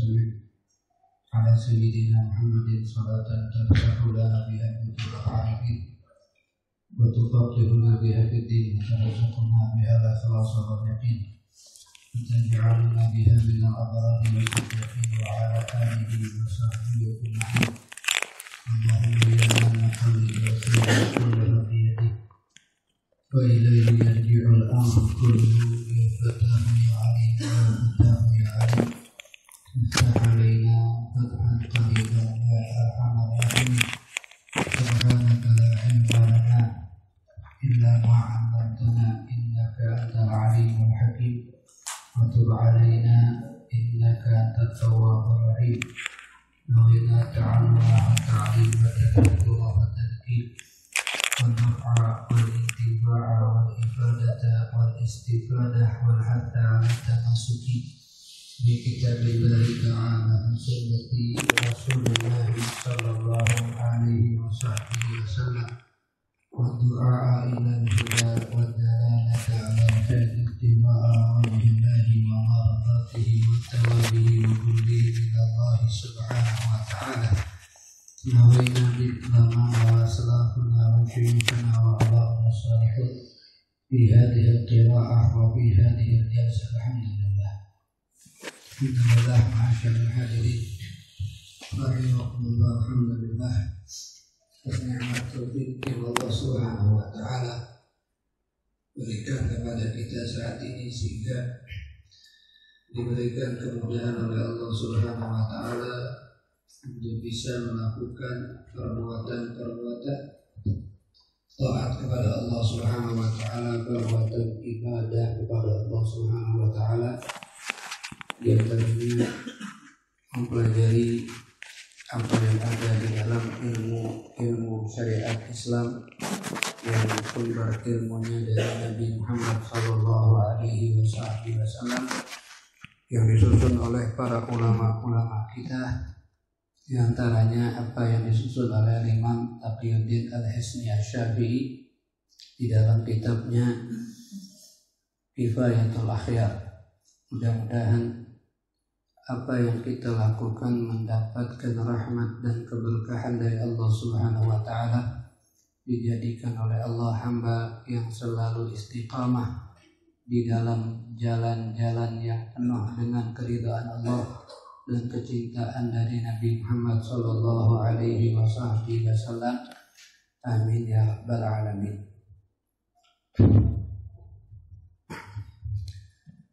وسلم على سيدنا محمد صلاة تفتح لنا بها فتوح العارفين وتفقهنا بها في الدين وترزقنا بها الإخلاص واليقين وتجعلنا بها من الأبرار والمتقين وعلى آله وصحبه أجمعين. اللهم يا من نحمد الخير كله بيده وإليه يرجع الأمر كله يا فتاه يا عليم يا فتاه يا عليم افتح علينا فتحا قريبا يا أرحم الراحمين. سبحانك لا علم لنا إلا ما علمتنا إنك أنت العليم الحكيم وتب علينا إنك أنت التواب الرحيم. نوينا تعلم والتعليم والتذكر والتذكير والنفع والانتفاع والإفادة والاستفادة والحث على التمسك بكتاب الله تعالى وسنة رسول الله صلى الله عليه وصحبه وسلم والدعاء إلى الهدى والدلالة على الخير اتباع وجه الله ومرضاته والتوابه وكله إلى الله سبحانه وتعالى. نوينا ذكرنا وأسلافنا وشيوخنا وآباؤنا الصالحون في هذه القراءة وفي هذه الجلسة. الحمد لله. الحمد لله معاشر الحاضرين رحمكم الله. الحمد لله atas nikmat taufik yang Allah Subhanahu wa taala berikan kepada kita saat ini sehingga diberikan kemudahan oleh Allah Subhanahu wa taala untuk bisa melakukan perbuatan-perbuatan taat kepada Allah Subhanahu wa taala, perbuatan ibadah kepada Allah Subhanahu wa taala, di antaranya mempelajari apa yang ada di dalam ilmu syariat Islam yang sumber ilmunya dari Nabi Muhammad sallallahu alaihi wasallam yang disusun oleh para ulama-ulama kita, di antaranya apa yang disusun oleh Imam Taqiyuddin Al-Hisni Asy-Syafi'i di dalam kitabnya Kifayatul Akhyar. Mudah-mudahan apa yang kita lakukan mendapatkan rahmat dan keberkahan dari Allah Subhanahu wa taala, dijadikan oleh Allah hamba yang selalu istiqamah di dalam jalan-jalan yang penuh dengan keridhaan Allah dan kecintaan dari Nabi Muhammad sallallahu alaihi wasallam. Amin ya rabbal alamin.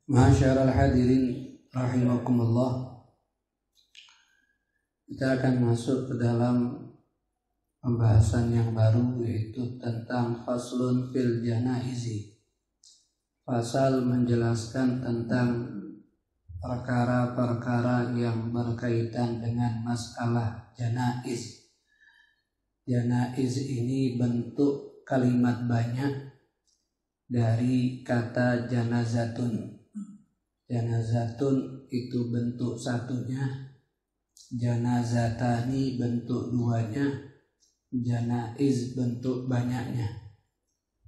Ma'asyiral hadirin rahimakumullah, kita akan masuk ke dalam pembahasan yang baru, yaitu tentang faslun fil janaizi. Pasal menjelaskan tentang perkara-perkara yang berkaitan dengan masalah janaiz. Janaiz ini bentuk kalimat banyak dari kata janazatun. Janazatun itu bentuk satunya, janazatani bentuk duanya, janaiz bentuk banyaknya.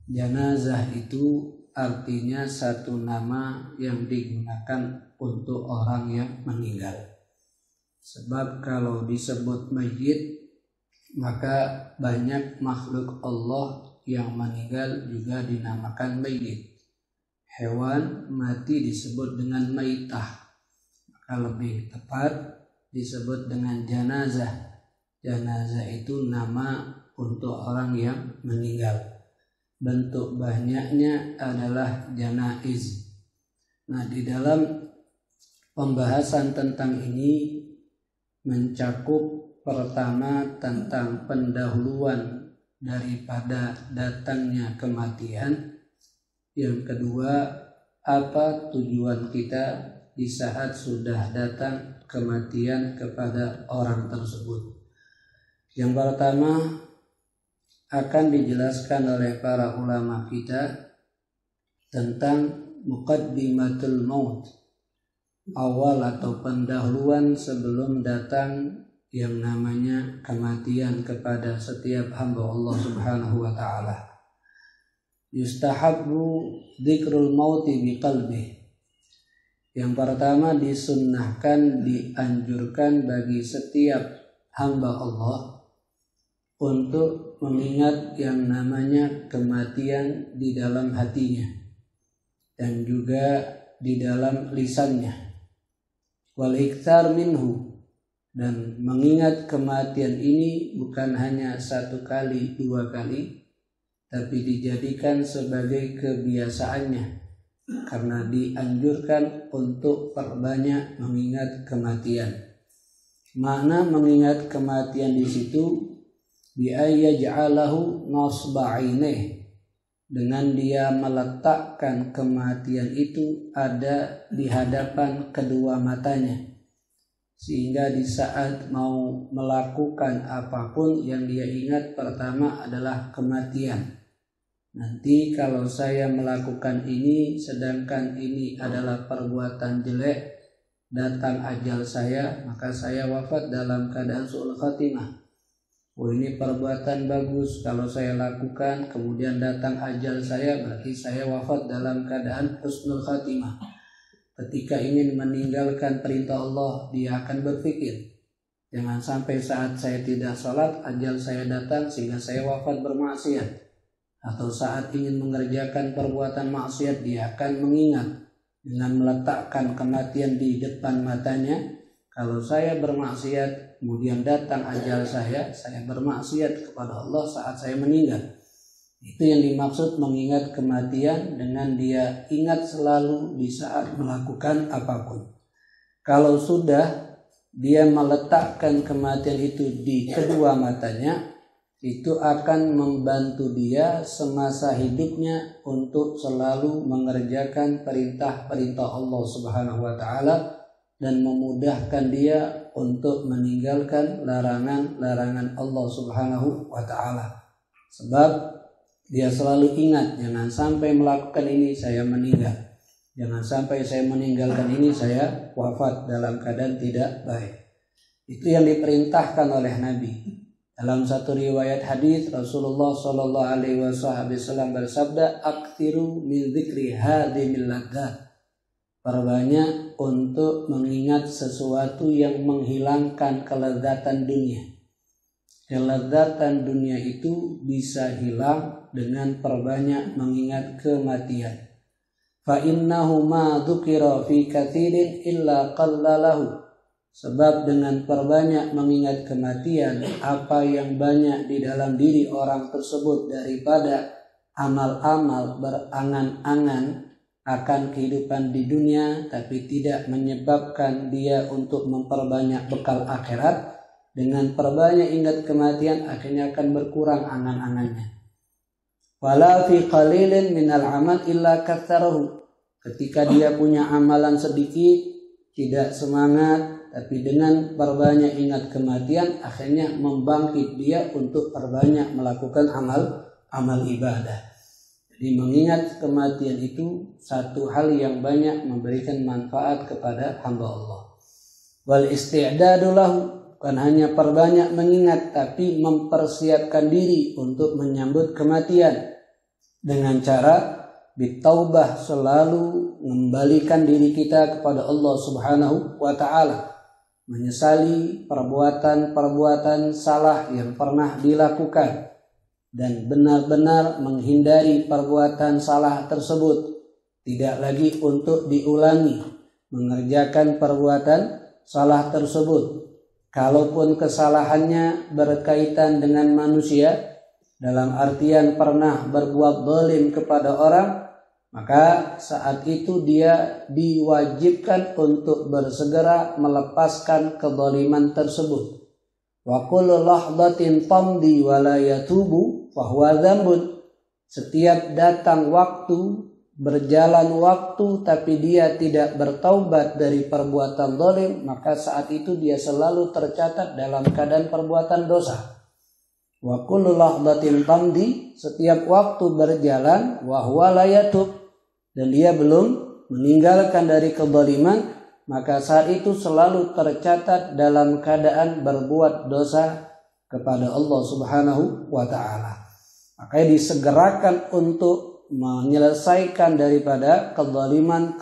Janazah itu artinya satu nama yang digunakan untuk orang yang meninggal. Sebab kalau disebut mayyit, maka banyak makhluk Allah yang meninggal juga dinamakan mayyit. Hewan mati disebut dengan maitah, maka lebih tepat disebut dengan janazah. Janazah itu nama untuk orang yang meninggal. Bentuk banyaknya adalah janaiz. Nah, di dalam pembahasan tentang ini mencakup pertama tentang pendahuluan daripada datangnya kematian. Yang kedua, apa tujuan kita di saat sudah datang kematian kepada orang tersebut. Yang pertama akan dijelaskan oleh para ulama kita tentang muqaddimatul maut, awal atau pendahuluan sebelum datang yang namanya kematian kepada setiap hamba Allah Subhanahu wa taala. Yustahabbu dzikrul mauti biqalbih. Yang pertama, disunnahkan, dianjurkan bagi setiap hamba Allah untuk mengingat yang namanya kematian di dalam hatinya dan juga di dalam lisannya. Wal iktsar minhu, dan mengingat kematian ini bukan hanya 1 kali, 2 kali, tapi dijadikan sebagai kebiasaannya, karena dianjurkan untuk perbanyak mengingat kematian. Makna mengingat kematian di situ bi ayyaj'alahu nasba'ainih, dengan dia meletakkan kematian itu ada di hadapan kedua matanya, sehingga di saat mau melakukan apapun yang dia ingat pertama adalah kematian. Nanti kalau saya melakukan ini sedangkan ini adalah perbuatan jelek, datang ajal saya, maka saya wafat dalam keadaan su'ul khatimah. Oh, ini perbuatan bagus kalau saya lakukan, kemudian datang ajal saya, berarti saya wafat dalam keadaan husnul khatimah. Ketika ingin meninggalkan perintah Allah, dia akan berpikir, jangan sampai saat saya tidak sholat, ajal saya datang sehingga saya wafat bermaksiat. Atau saat ingin mengerjakan perbuatan maksiat, dia akan mengingat dengan meletakkan kematian di depan matanya. Kalau saya bermaksiat, kemudian datang ajal saya bermaksiat kepada Allah saat saya meninggal. Itu yang dimaksud mengingat kematian, dengan dia ingat selalu di saat melakukan apapun. Kalau sudah dia meletakkan kematian itu di kedua matanya, itu akan membantu dia semasa hidupnya untuk selalu mengerjakan perintah-perintah Allah Subhanahu wa taala dan memudahkan dia untuk meninggalkan larangan-larangan Allah Subhanahu wa taala. Sebab dia selalu ingat, jangan sampai melakukan ini saya meninggal. Jangan sampai saya meninggalkan ini saya wafat dalam keadaan tidak baik. Itu yang diperintahkan oleh Nabi. Dalam satu riwayat hadis, Rasulullah sallallahu alaihi wasallam bersabda, "Aktsiru min dzikri hadhimil ladzat." Perbanyak untuk mengingat sesuatu yang menghilangkan kelezatan dunia. Kelezatan dunia itu bisa hilang dengan perbanyak mengingat kematian. Fa innahu ma dzukira fi katsirin illa qallalahu. Sebab dengan perbanyak mengingat kematian, apa yang banyak di dalam diri orang tersebut daripada amal-amal berangan-angan akan kehidupan di dunia, tapi tidak menyebabkan dia untuk memperbanyak bekal akhirat, dengan perbanyak ingat kematian akhirnya akan berkurang angan-angannya. Wala fi qalilin minal amal illa katsarahu. Ketika dia punya amalan sedikit, tidak semangat, tapi dengan perbanyak ingat kematian akhirnya membangkit dia untuk perbanyak melakukan amal ibadah. Jadi mengingat kematian itu satu hal yang banyak memberikan manfaat kepada hamba Allah. Wal isti'dadu lahu, bukan hanya perbanyak mengingat tapi mempersiapkan diri untuk menyambut kematian dengan cara bitaubah, selalu mengembalikan diri kita kepada Allah Subhanahu wa taala. Menyesali perbuatan-perbuatan salah yang pernah dilakukan dan benar-benar menghindari perbuatan salah tersebut, tidak lagi untuk diulangi mengerjakan perbuatan salah tersebut. Kalaupun kesalahannya berkaitan dengan manusia, dalam artian pernah berbuat zalim kepada orang, maka saat itu dia diwajibkan untuk bersegera melepaskan kezaliman tersebut. Wa kullu lahdatin tamdi wa la yatubu fa huwa dzambun. Setiap datang waktu, berjalan waktu tapi dia tidak bertaubat dari perbuatan zalim, maka saat itu dia selalu tercatat dalam keadaan perbuatan dosa. Wa kullu lahdatin tamdi, setiap waktu berjalan, wa huwa la yatub, dan dia belum meninggalkan dari kezaliman, maka saat itu selalu tercatat dalam keadaan berbuat dosa kepada Allah Subhanahu wa taala. Makanya disegerakan untuk menyelesaikan daripada kezaliman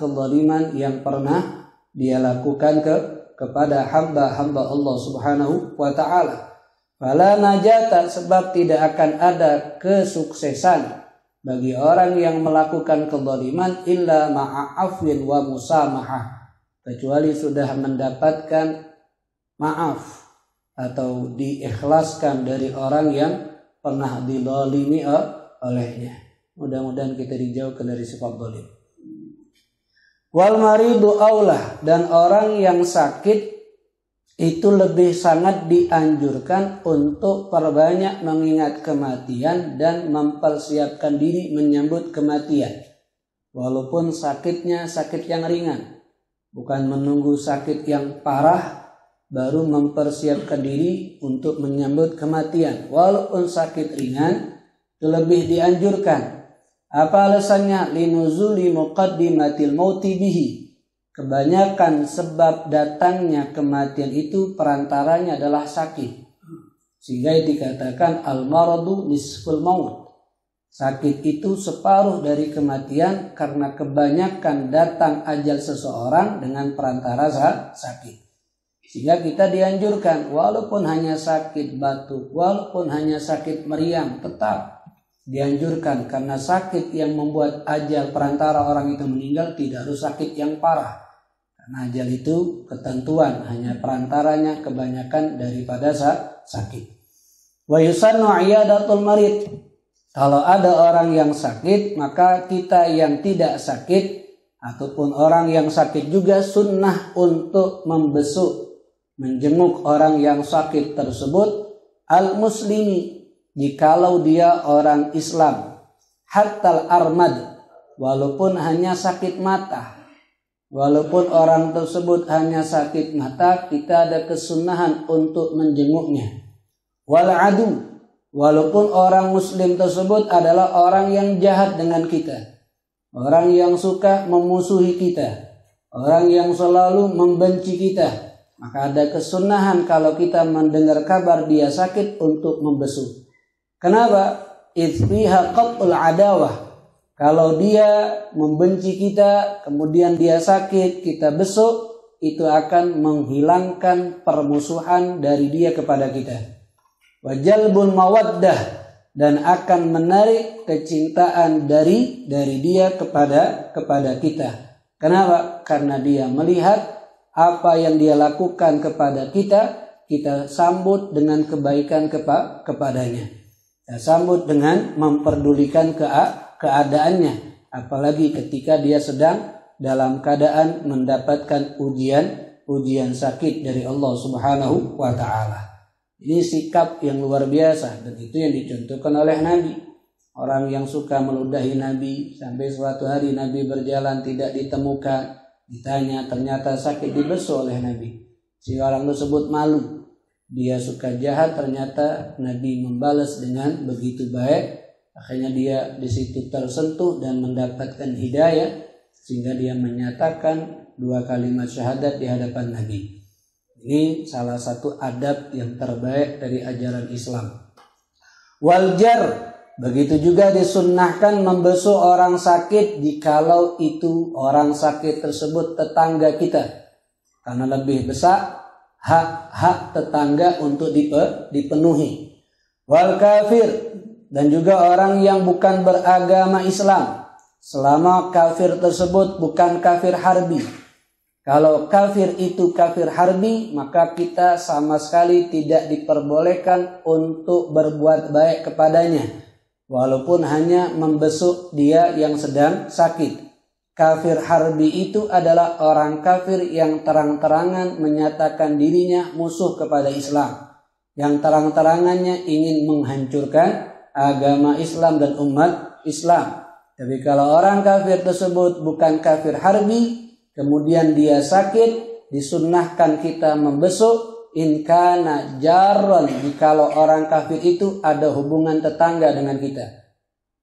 yang pernah dia lakukan kepada hamba-hamba Allah Subhanahu wa taala. Fala najata, sebab tidak akan ada kesuksesan bagi orang yang melakukan kezaliman illa ma'afwin wa musamahah, kecuali sudah mendapatkan maaf atau diikhlaskan dari orang yang pernah dizalimi olehnya. Mudah-mudahan kita dijauhkan dari sifat zalim. Wal maridu aulah, dan orang yang sakit itu lebih sangat dianjurkan untuk perbanyak mengingat kematian dan mempersiapkan diri menyambut kematian. Walaupun sakitnya sakit yang ringan, bukan menunggu sakit yang parah baru mempersiapkan diri untuk menyambut kematian. Walaupun sakit ringan itu lebih dianjurkan. Apa alasannya? Linuzuli muqaddimatil mauti bihi. Kebanyakan sebab datangnya kematian itu perantaranya adalah sakit. Sehingga dikatakan al-maradu nisful maut. Sakit itu separuh dari kematian karena kebanyakan datang ajal seseorang dengan perantara sakit. Sehingga kita dianjurkan walaupun hanya sakit batuk, walaupun hanya sakit meriang, tetap dianjurkan, karena sakit yang membuat ajal perantara orang itu meninggal tidak harus sakit yang parah. Karena ajal itu ketentuan, hanya perantaranya kebanyakan daripada sakit. Wa yusannu iyadatul marid. Kalau ada orang yang sakit, maka kita yang tidak sakit ataupun orang yang sakit juga sunnah untuk membesuk, menjenguk orang yang sakit tersebut, al-muslimi, jikalau dia orang Islam, hattal armad, walaupun hanya sakit mata. Walaupun orang tersebut hanya sakit mata, kita ada kesunahan untuk menjenguknya. Wal adu, walaupun orang muslim tersebut adalah orang yang jahat dengan kita, orang yang suka memusuhi kita, orang yang selalu membenci kita, maka ada kesunahan kalau kita mendengar kabar dia sakit untuk membesuk. Kenapa? Izbiha qat'ul adawah. Kalau dia membenci kita, kemudian dia sakit, kita besuk, itu akan menghilangkan permusuhan dari dia kepada kita. Wa jalbul mawaddah, dan akan menarik kecintaan dari dia kepada kita. Kenapa? Karena dia melihat apa yang dia lakukan kepada kita sambut dengan kebaikan kepadanya. Sambut dengan memperdulikan keadaannya, apalagi ketika dia sedang dalam keadaan mendapatkan ujian sakit dari Allah Subhanahu wa taala. Ini sikap yang luar biasa, dan itu yang dicontohkan oleh Nabi. Orang yang suka meludahi Nabi, sampai suatu hari Nabi berjalan tidak ditemukan, ditanya ternyata sakit, dibesuk oleh Nabi. Si orang tersebut malu. Dia suka jahat, ternyata Nabi membalas dengan begitu baik. Akhirnya dia di situ tersentuh dan mendapatkan hidayah, sehingga dia menyatakan 2 kalimat syahadat di hadapan Nabi. Ini salah satu adab yang terbaik dari ajaran Islam. Waljar, begitu juga disunnahkan membesuk orang sakit jikalau itu orang sakit tersebut tetangga kita, karena lebih besar hak tetangga untuk dipenuhi. Wal kafir, dan juga orang yang bukan beragama Islam, selama kafir tersebut bukan kafir harbi. Kalau kafir itu kafir harbi, maka kita sama sekali tidak diperbolehkan untuk berbuat baik kepadanya, walaupun hanya membesuk dia yang sedang sakit. Kafir harbi itu adalah orang kafir yang terang-terangan menyatakan dirinya musuh kepada Islam, yang terang-terangannya ingin menghancurkan agama Islam dan umat Islam. Tapi kalau orang kafir tersebut bukan kafir harbi, kemudian dia sakit, disunnahkan kita membesuk in kana jarron, jikalau orang kafir itu ada hubungan tetangga dengan kita,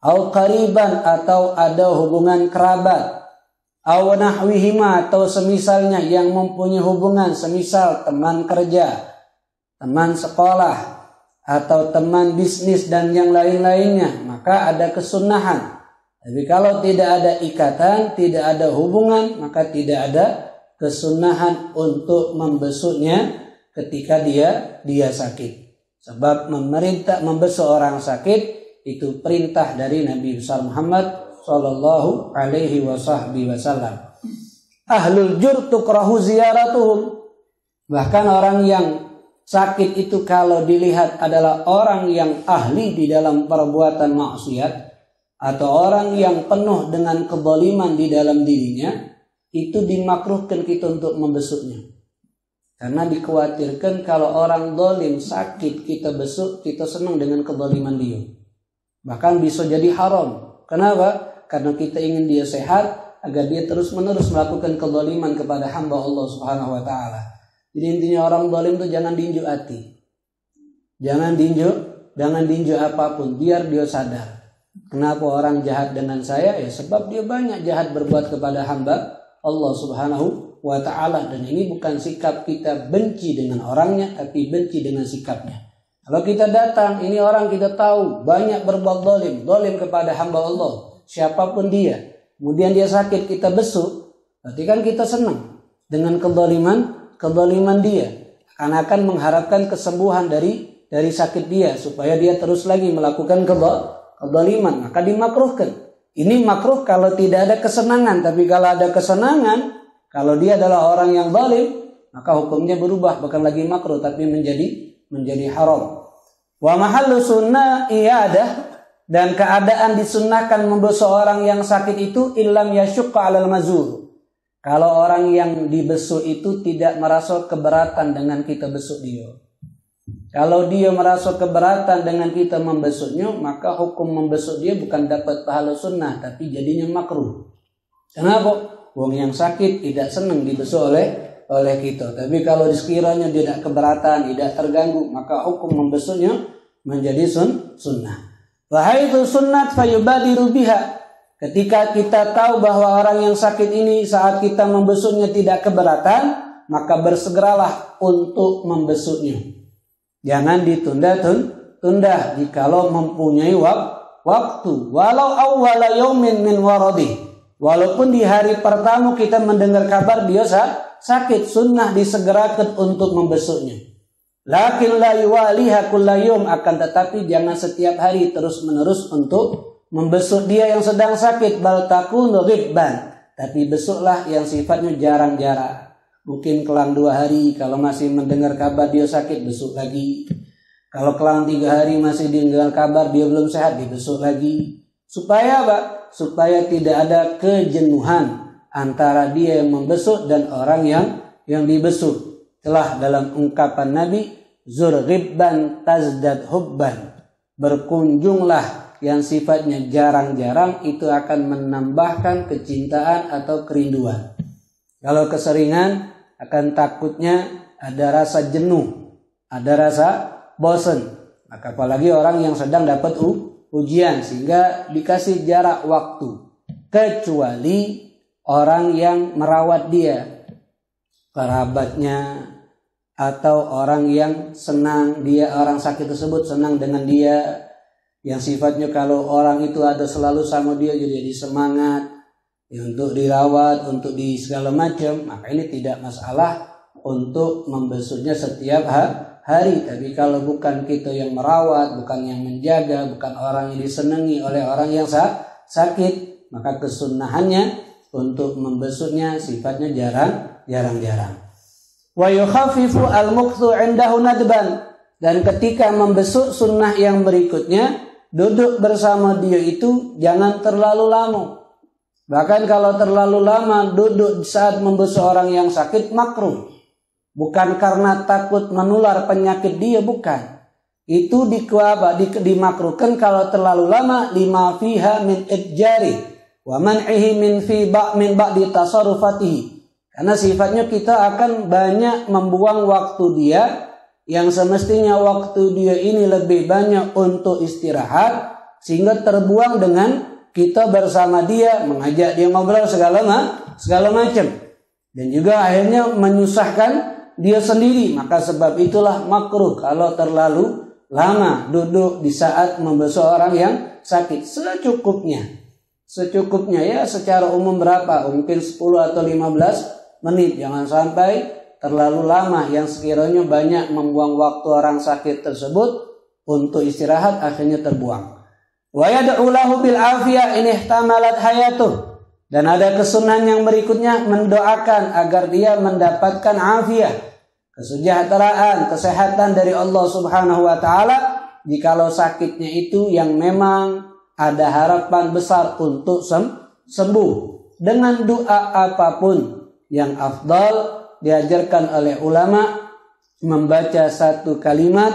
au qariban, atau ada hubungan kerabat, au nahwihima, atau semisalnya yang mempunyai hubungan, semisal teman kerja, teman sekolah, atau teman bisnis dan yang lain-lainnya, maka ada kesunahan. Tapi kalau tidak ada ikatan, tidak ada hubungan, maka tidak ada kesunahan untuk membesuknya ketika dia sakit. Sebab memerintah membesuk orang sakit itu perintah dari Nabi besar Muhammad sallallahu alaihi wasallam. Ahlul jur tukrahu ziyaratuhum. Bahkan orang yang sakit itu kalau dilihat adalah orang yang ahli di dalam perbuatan maksiat atau orang yang penuh dengan kezaliman di dalam dirinya, itu dimakruhkan kita untuk membesuknya. Karena dikhawatirkan kalau orang zalim sakit kita besuk, kita senang dengan kezaliman dia. Bahkan bisa jadi haram. Kenapa? Karena kita ingin dia sehat agar dia terus-menerus melakukan kezaliman kepada hamba Allah Subhanahu wa taala. Jadi intinya orang zalim itu jangan diinjuk hati. Jangan diinjuk apapun, biar dia sadar. Kenapa orang jahat dengan saya? Ya sebab dia banyak jahat berbuat kepada hamba Allah Subhanahu wa ta'ala. Dan ini bukan sikap kita benci dengan orangnya, tapi benci dengan sikapnya. Kalau kita datang, ini orang kita tahu banyak berbuat zalim kepada hamba Allah, siapapun dia. Kemudian dia sakit, kita besuk, berarti kan kita senang dengan kezaliman dia. Akan mengharapkan kesembuhan dari sakit dia, supaya dia terus lagi melakukan kezaliman, maka dimakruhkan. Ini makruh kalau tidak ada kesenangan, tapi kalau ada kesenangan, kalau dia adalah orang yang zalim, maka hukumnya berubah, bukan lagi makruh tapi menjadi haram. Wa mahallu sunnah iyadah, dan keadaan disunnahkan membesuk orang yang sakit itu illam yasyukka 'alal mazur. Kalau orang yang dibesuk itu tidak merasa keberatan dengan kita besuk dia. Kalau dia merasa keberatan dengan kita membesuknya, maka hukum membesuk dia bukan dapat pahala sunnah, tapi jadinya makruh. Kenapa? Wong yang sakit tidak senang dibesuk oleh kita. Tapi kalau sekiranya dia tidak keberatan, tidak terganggu, maka hukum membesuknya menjadi sunnah. Wahaitu sunnat fayubadiru biha. Ketika kita tahu bahwa orang yang sakit ini saat kita membesuknya tidak keberatan, maka bersegeralah untuk membesuknya. Jangan ditunda-tunda jikalau mempunyai waktu. Walau awwala yaumin min waradih. Walaupun di hari pertama kita mendengar kabar dia sakit, sunnah disegerakan untuk membesuknya. Lakin la yuwaliha kullayum, akan tetapi jangan setiap hari terus-menerus untuk membesuk dia yang sedang sakit. Bal takunu ghibban, tapi besuklah yang sifatnya jarang-jarang. Mungkin kelang 2 hari, kalau masih mendengar kabar dia sakit, besuk lagi. Kalau kelang 3 hari masih dengar kabar dia belum sehat, dibesuk lagi. Supaya apa? Supaya tidak ada kejenuhan antara dia yang membesuk dan orang yang dibesuk. Telah dalam ungkapan Nabi, zur ghibban tazdad hubban. Berkunjunglah yang sifatnya jarang-jarang, itu akan menambahkan kecintaan atau kerinduan. Kalau keseringan, akan takutnya ada rasa jenuh, ada rasa bosan. Maka apalagi orang yang sedang dapat ujian, sehingga dikasih jarak waktu. Kecuali orang yang merawat dia, kerabatnya, atau orang yang senang dia, orang sakit tersebut senang dengan dia, yang sifatnya kalau orang itu ada selalu sama dia jadi semangat untuk dirawat, untuk di segala macam, maka ini tidak masalah untuk membesuknya setiap hari. Tapi kalau bukan kita yang merawat, bukan yang menjaga, bukan orang yang disenangi oleh orang yang sakit, maka kesunnahannya untuk membesuknya sifatnya jarang-jarang. Wa yukhaffifu al-muqtu 'indahu nadban, dan ketika membesuk sunnah yang berikutnya, duduk bersama dia itu jangan terlalu lama. Bahkan kalau terlalu lama duduk saat membesuk orang yang sakit makruh. Bukan karena takut menular penyakit dia, bukan. Itu dimakruhkan kalau terlalu lama, lima fiha min idjari wa man'ihi min ba'di tasarrufatihi. Karena sifatnya kita akan banyak membuang waktu dia, yang semestinya waktu dia ini lebih banyak untuk istirahat, sehingga terbuang dengan kita bersama dia, mengajak dia ngobrol segala macam, dan juga akhirnya menyusahkan dia sendiri. Maka sebab itulah makruh kalau terlalu lama duduk di saat membesuk orang yang sakit. secukupnya ya, secara umum berapa? Mungkin 10 atau 15 menit. Jangan sampai terlalu lama yang sekiranya banyak membuang waktu orang sakit tersebut untuk istirahat, akhirnya terbuang. Wa yad'u lahu bil afiyah in ihtamalat hayatuh. Dan ada kesunahan yang berikutnya, mendoakan agar dia mendapatkan afiyah, kesejahteraan, kesehatan dari Allah Subhanahu wa taala jikalau sakitnya itu yang memang ada harapan besar untuk sembuh. Dengan doa apapun yang afdal diajarkan oleh ulama, membaca satu kalimat,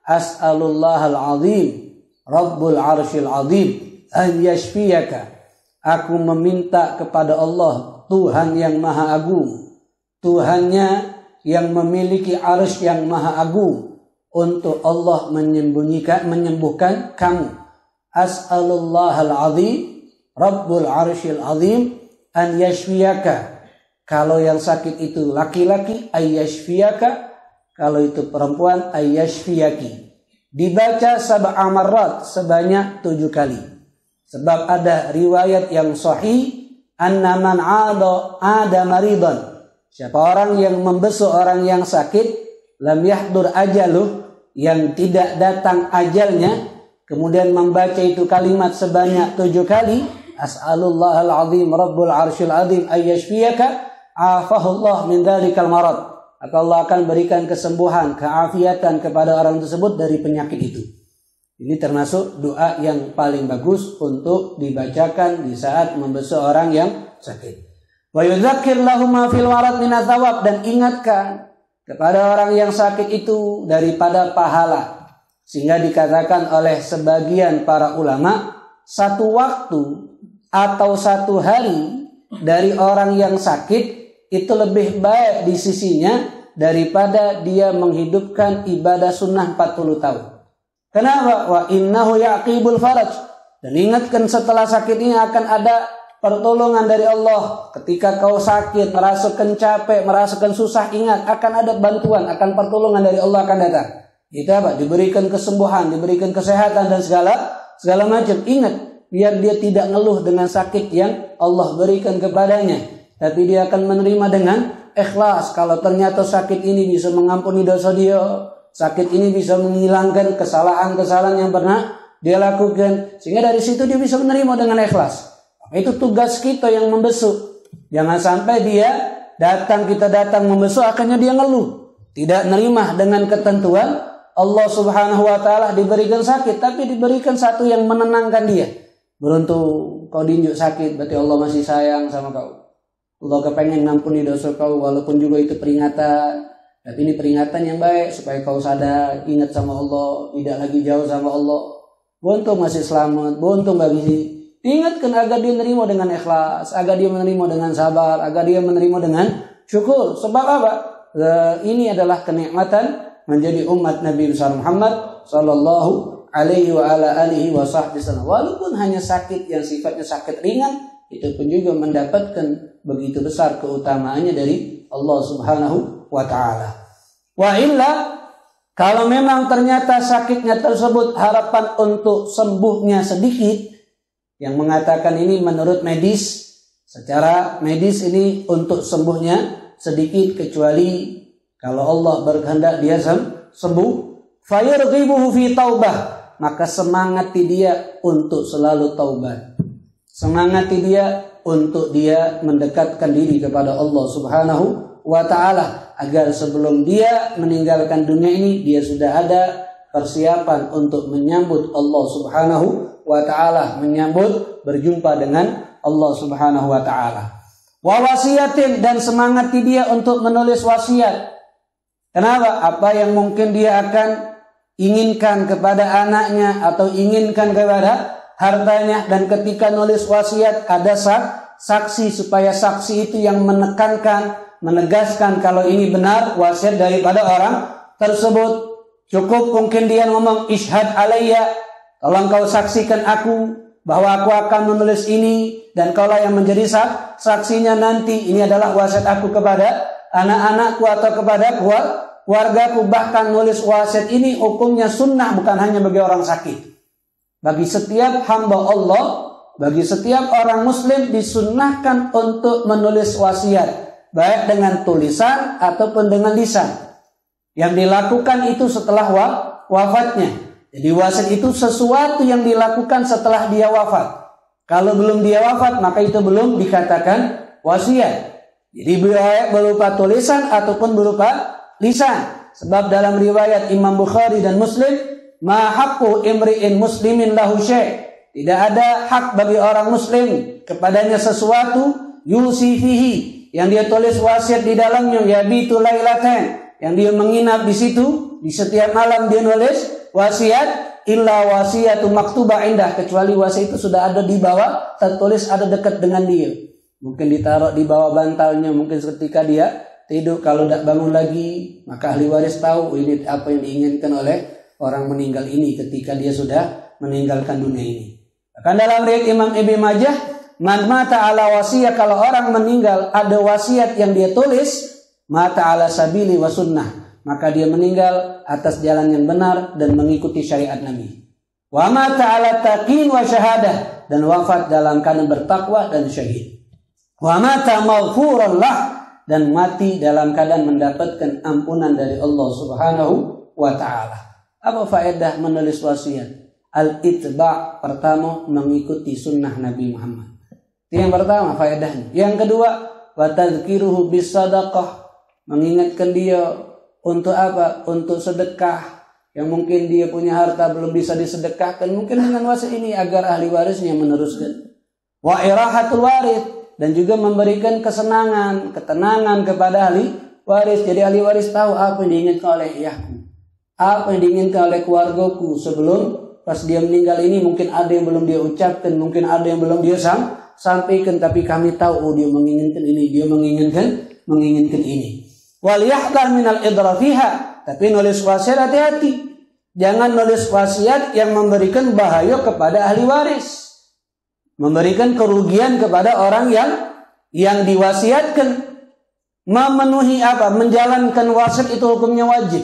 as'alullahal azim rabbul arsyil azim an yashfiyaka. Aku meminta kepada Allah, Tuhan yang maha agung, Tuhannya yang memiliki arsy yang maha agung, untuk Allah menyembuhkan kamu. As'alullahal azim rabbul arsyil azim an yashfiyaka. Kalau yang sakit itu laki-laki, ayyashfiyaka. Kalau itu perempuan, ayyashfiyaki. Dibaca sab'a marrat, sebanyak 7 kali. Sebab ada riwayat yang sahih, anna man ada maridan. Siapa orang yang membesuk orang yang sakit, lam yahdur ajaluh, yang tidak datang ajalnya, kemudian membaca itu kalimat sebanyak 7 kali, as'alullahal azim rabbul arsyil azim ayyashfiyaka, afahullah min dzalikal marad. Maka Allah akan berikan kesembuhan, keafiatan kepada orang tersebut dari penyakit itu. Ini termasuk doa yang paling bagus untuk dibacakan di saat membesuk orang yang sakit. Wa yudzakir lahum ma fil warad min tsawab, dan ingatkan kepada orang yang sakit itu daripada pahala. Sehingga dikatakan oleh sebagian para ulama, satu waktu atau satu hari dari orang yang sakit itu lebih baik di sisinya daripada dia menghidupkan ibadah sunnah 40 tahun. Kenapa? Wa innahu yaqibul faraj. Dan ingatkan setelah sakit ini akan ada pertolongan dari Allah. Ketika kau sakit, merasakan capek, merasakan susah, ingat akan ada bantuan, akan pertolongan dari Allah akan datang. Itu apa? Diberikan kesembuhan, diberikan kesehatan dan segala macam. Ingat, biar dia tidak ngeluh dengan sakit yang Allah berikan kepadanya, tapi dia akan menerima dengan ikhlas. Kalau ternyata sakit ini bisa mengampuni dosa dia, sakit ini bisa menghilangkan kesalahan-kesalahan yang pernah dia lakukan, sehingga dari situ dia bisa menerima dengan ikhlas. Itu tugas kita yang membesuk. Jangan sampai kita datang membesuk, akhirnya dia ngeluh, tidak nerima dengan ketentuan Allah Subhanahu wa taala, diberikan sakit tapi diberikan satu yang menenangkan dia. Beruntung kau diinjuk sakit, berarti Allah masih sayang sama kau. Allah kepengen ngampuni dosa kau, walaupun juga itu peringatan. Tapi ini peringatan yang baik supaya kau sadar, ingat sama Allah, tidak lagi jauh sama Allah. Beruntung masih selamat, beruntung gak bisa. Ingatkan agar dia menerima dengan ikhlas, agar dia menerima dengan sabar, agar dia menerima dengan syukur. Sebab apa? Ini adalah kenikmatan menjadi umat Nabi Muhammad sallallahu alaihi wa ala alihi wa sahbihi. Walaupun hanya sakit yang sifatnya sakit ringan, itu pun juga mendapatkan begitu besar keutamaannya dari Allah Subhanahu wa taala. Wa illa, kalau memang ternyata sakitnya tersebut harapan untuk sembuhnya sedikit, yang mengatakan ini menurut medis, secara medis ini untuk sembuhnya sedikit, kecuali kalau Allah berkehendak dia sembuh, fayarghibuhu fi taubah, maka semangati dia untuk selalu taubat. Semangati dia untuk dia mendekatkan diri kepada Allah Subhanahu wa taala, agar sebelum dia meninggalkan dunia ini dia sudah ada persiapan untuk menyambut Allah Subhanahu wa taala, menyambut berjumpa dengan Allah Subhanahu wa taala. Wa wasiyatin, dan semangati dia untuk menulis wasiat. Kenapa? Apa yang mungkin dia akan inginkan kepada anaknya atau inginkan kepada hartanya, dan ketika nulis wasiat ada saksi, supaya saksi itu yang menekankan, menegaskan kalau ini benar wasiat daripada orang tersebut. Cukup mungkin dia ngomong ishhad alayya, tolong kau saksikan aku bahwa aku akan menulis ini, dan kaulah yang menjadi saksinya nanti. Ini adalah wasiat aku kepada anak-anakku atau kepada keluargaku. Bahkan nulis wasiat ini hukumnya sunnah, bukan hanya bagi orang sakit. Bagi setiap hamba Allah bagi setiap orang muslim disunnahkan untuk menulis wasiat, baik dengan tulisan ataupun dengan lisan. Yang dilakukan itu setelah wafatnya. Jadi wasiat itu sesuatu yang dilakukan setelah dia wafat. Kalau belum dia wafat, maka itu belum dikatakan wasiat. Jadi berupa tulisan ataupun berupa lisan. Sebab dalam riwayat Imam Bukhari dan Muslim, ma haqqu imri'in muslimin lahu syai'. Tidak ada hak bagi orang muslim kepadanya sesuatu yusi fihi, yang dia tulis wasiat di dalamnya, yabitu lailatan, yang dia menginap di situ, di setiap malam dia nulis wasiat, illa wasiyatu maktubah indah, kecuali wasiat itu sudah ada di bawah, tertulis ada dekat dengan dia. Mungkin ditaruh di bawah bantalnya, mungkin ketika dia tidur, kalau tidak bangun lagi, maka ahli waris tahu ini apa yang diinginkan oleh orang meninggal ini ketika dia sudah meninggalkan dunia ini. Bahkan dalam riwayat Imam Ibnu Majah, man mata ala wasiyah, kalau orang meninggal ada wasiat yang dia tulis, mata ala sabili wa sunnah, maka dia meninggal atas jalan yang benar dan mengikuti syariat Nabi. Wa mata ala taqin wa syahadah, dan wafat dalam keadaan bertakwa dan syahid. Wa mata maghfuran lah, dan mati dalam keadaan mendapatkan ampunan dari Allah Subhanahu wa ta'ala. Apa faedah menulis wasiat? Al-itba', pertama mengikuti sunnah Nabi Muhammad. Itu yang pertama faedahnya. Yang kedua, wa tadhkiruhu bis sadaqah, mengingatkan dia untuk apa? Untuk sedekah. Yang mungkin dia punya harta belum bisa disedekahkan, mungkin dengan wasiat ini agar ahli warisnya meneruskan. Wa irahatul warith, dan juga memberikan kesenangan, ketenangan kepada ahli waris. Jadi ahli waris tahu apa yang diinginkan oleh ayahku, apa yang diinginkan oleh keluargaku sebelum pas dia meninggal ini. Mungkin ada yang belum dia ucapkan, mungkin ada yang belum dia sampaikan, tapi kami tahu dia menginginkan ini, dia menginginkan ini. Wal yahdar minal idrafiha, tapi nulis wasiat hati-hati. Jangan nulis wasiat yang memberikan bahaya kepada ahli waris, memberikan kerugian kepada orang yang diwasiatkan. Memenuhi apa? Menjalankan wasiat itu hukumnya wajib,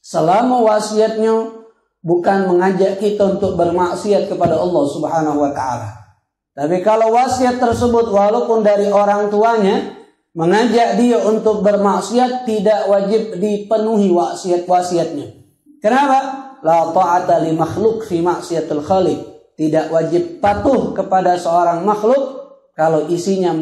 selama wasiatnya bukan mengajak kita untuk bermaksiat kepada Allah Subhanahu wa ta'ala. Tapi kalau wasiat tersebut walaupun dari orang tuanya mengajak dia untuk bermaksiat, tidak wajib dipenuhi wasiatnya. Kenapa? La ta'ata li makhluk fi maksiatul khaliq. Tidak wajib patuh kepada seorang makhluk kalau isinya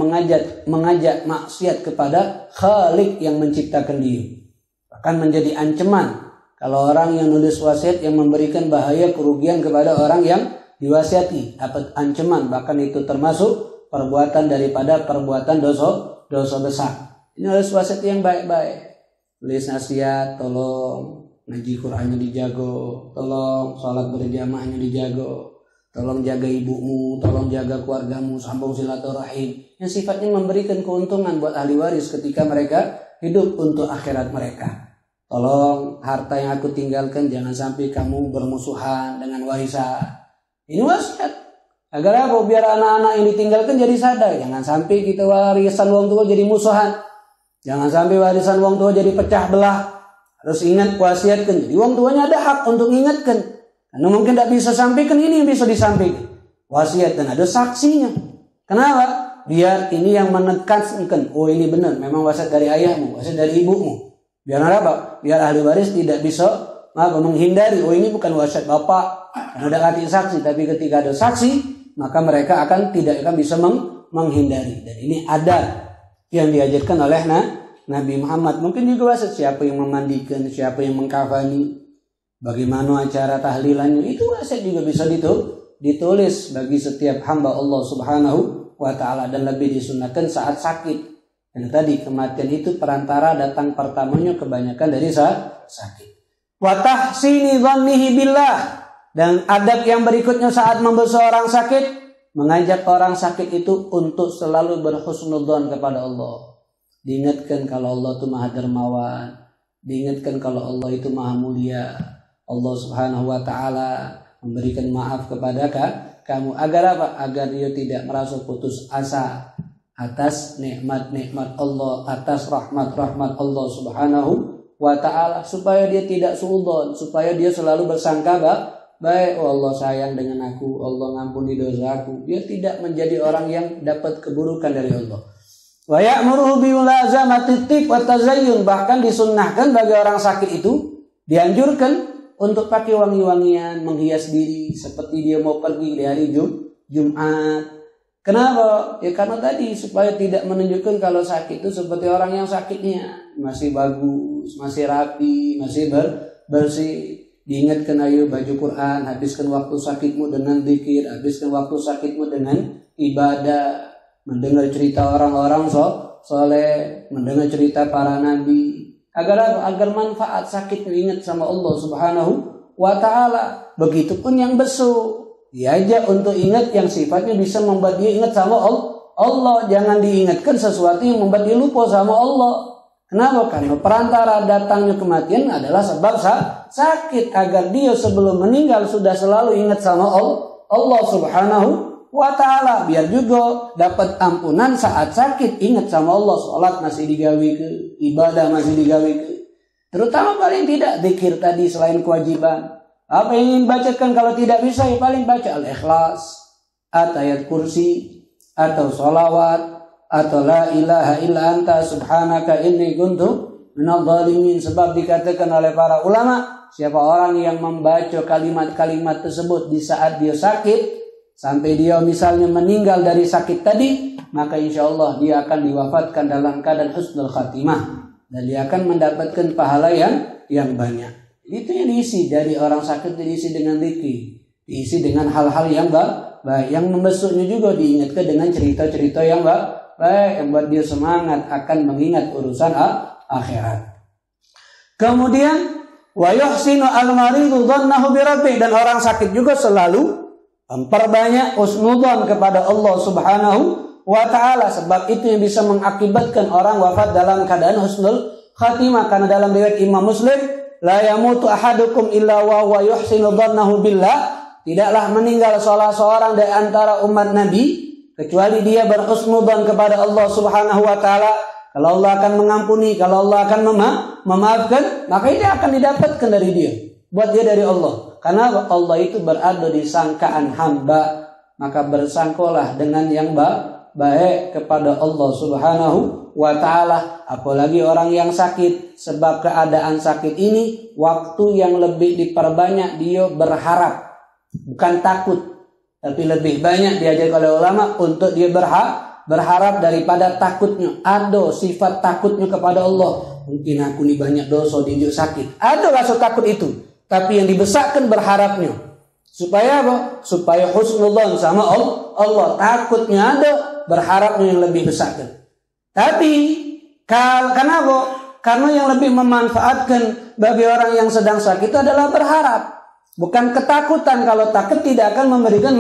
mengajak maksiat kepada Khalik yang menciptakan dia. Bahkan menjadi ancaman kalau orang yang nulis wasiat yang memberikan bahaya kerugian kepada orang yang diwasiati, dapat ancaman, bahkan itu termasuk perbuatan daripada perbuatan dosa besar. Ini nulis wasiat yang baik-baik. Tulis nasihat, tolong ngaji Qur'annya dijago, tolong sholat berjamaahnya dijago, tolong jaga ibumu, tolong jaga keluargamu, sambung silaturahim. Yang sifatnya memberikan keuntungan buat ahli waris ketika mereka hidup untuk akhirat mereka. Tolong harta yang aku tinggalkan jangan sampai kamu bermusuhan dengan warisan. Ini wasiat. Agar apa? Biar anak-anak yang ditinggalkan jadi sadar. Jangan sampai kita warisan wong tua jadi musuhan. Jangan sampai warisan wong tua jadi pecah belah. Harus ingat wasiatkan. Jadi wong tuanya ada hak untuk ingatkan. Karena mungkin tidak bisa sampaikan, ini yang bisa disampaikan. Wasiat dan ada saksinya. Kenapa? Biar ini yang menekankan, oh ini benar, memang wasiat dari ayahmu, wasiat dari ibumu. Biar apa? Biar ahli waris tidak bisa menghindari, oh ini bukan wasiat bapak, karena ada kata saksi. Tapi ketika ada saksi, maka mereka tidak akan bisa menghindari. Dan ini ada yang diajarkan oleh Nabi Muhammad. Mungkin juga wasiat siapa yang memandikan, siapa yang mengkafani, bagaimana acara tahlilannya, itu wasiat juga bisa ditulis bagi setiap hamba Allah Subhanahu wa ta'ala. Dan lebih disunahkan saat sakit. Dan tadi kematian itu perantara datang pertamanya kebanyakan dari sakit. Wa tahsini dhannihi billah, dan adab yang berikutnya saat membesuk orang sakit, mengajak orang sakit itu untuk selalu berhusnudzon kepada Allah. Diingatkan kalau Allah itu maha dermawan, diingatkan kalau Allah itu maha mulia. Allah Subhanahu wa ta'ala memberikan maaf kepada kamu. Agar apa? Agar dia tidak merasa putus asa atas nikmat-nikmat Allah, atas rahmat-rahmat Allah Subhanahu wa ta'ala. Supaya dia tidak suudzon, supaya dia selalu bersangka baik, oh Allah sayang dengan aku, Allah ngampuni dosaku. Dia tidak menjadi orang yang dapat keburukan dari Allah. Wa ya'muruhu bi mulazamati tib wa tazayyun, bahkan disunnahkan bagi orang sakit itu dianjurkan untuk pakai wangi-wangian, menghias diri seperti dia mau pergi di hari Jumat. Kenapa? Ya karena tadi supaya tidak menunjukkan kalau sakit itu seperti orang yang sakitnya masih bagus, masih rapi, masih bersih. Diingatkan, ayo baca Quran, habiskan waktu sakitmu dengan zikir, habiskan waktu sakitmu dengan ibadah, mendengar cerita orang-orang soleh, mendengar cerita para nabi. Agar manfaat sakitmu ingat sama Allah Subhanahu wa ta'ala. Begitupun yang besu, diajak untuk ingat yang sifatnya bisa membuat dia ingat sama Allah. Jangan diingatkan sesuatu yang membuat dia lupa sama Allah. Kenapa? Karena perantara datangnya kematian adalah sebab sakit, agar dia sebelum meninggal sudah selalu ingat sama Allah Subhanahu wa ta'ala, biar juga dapat ampunan saat sakit. Ingat sama Allah, sholat masih digawe ke, ibadah masih digawe ke, terutama paling tidak zikir tadi selain kewajiban. Apa yang ingin bacakan kalau tidak bisa ya paling baca Al-Ikhlas atau ayat kursi atau sholawat atau la ilaha illa anta subhanaka inni kuntu minadh dhalimin. Sebab dikatakan oleh para ulama, siapa orang yang membaca kalimat-kalimat tersebut di saat dia sakit sampai dia misalnya meninggal dari sakit tadi, maka insya Allah dia akan diwafatkan dalam keadaan husnul khatimah dan dia akan mendapatkan pahala yang banyak. Itu yang diisi dari orang sakit, diisi dengan zikir, diisi dengan hal-hal yang baik, yang membesuknya juga diingatkan dengan cerita-cerita yang baik yang buat dia semangat akan mengingat urusan akhirat. Kemudian wa yuhsinu al-maridu dhannahu bi rabbih, dan orang sakit juga selalu memperbanyak husnudzon kepada Allah Subhanahu wa ta'ala. Sebab itu yang bisa mengakibatkan orang wafat dalam keadaan husnul khatimah. Karena dalam riwayat Imam Muslim, la yamutu ahadukum illa wa huwa yuhsinu dhannahu billah, tidaklah meninggal salah seorang dari antara umat Nabi kecuali dia berhusnudzon kepada Allah Subhanahu wa ta'ala. Kalau Allah akan mengampuni, kalau Allah akan memaafkan, maka ini akan didapatkan dari dia, buat dia dari Allah. Karena Allah itu berada di sangkaan hamba, maka bersangkolah dengan yang baik kepada Allah Subhanahu wa ta'ala. Apalagi orang yang sakit, sebab keadaan sakit ini waktu yang lebih diperbanyak dia berharap, bukan takut, tapi lebih banyak diajar oleh ulama untuk dia berharap daripada takutnya. Ada sifat takutnya kepada Allah. Mungkin aku ini banyak dosa, dijuk sakit. Ada rasa takut itu. Tapi yang dibesarkan berharapnya. Supaya apa? Supaya husnudzon sama Allah. Takutnya ada, berharapnya yang lebih besarkan. Tapi kenapa? Karena yang lebih memanfaatkan bagi orang yang sedang sakit itu adalah berharap. Bukan ketakutan. Kalau takut tidak akan memberikan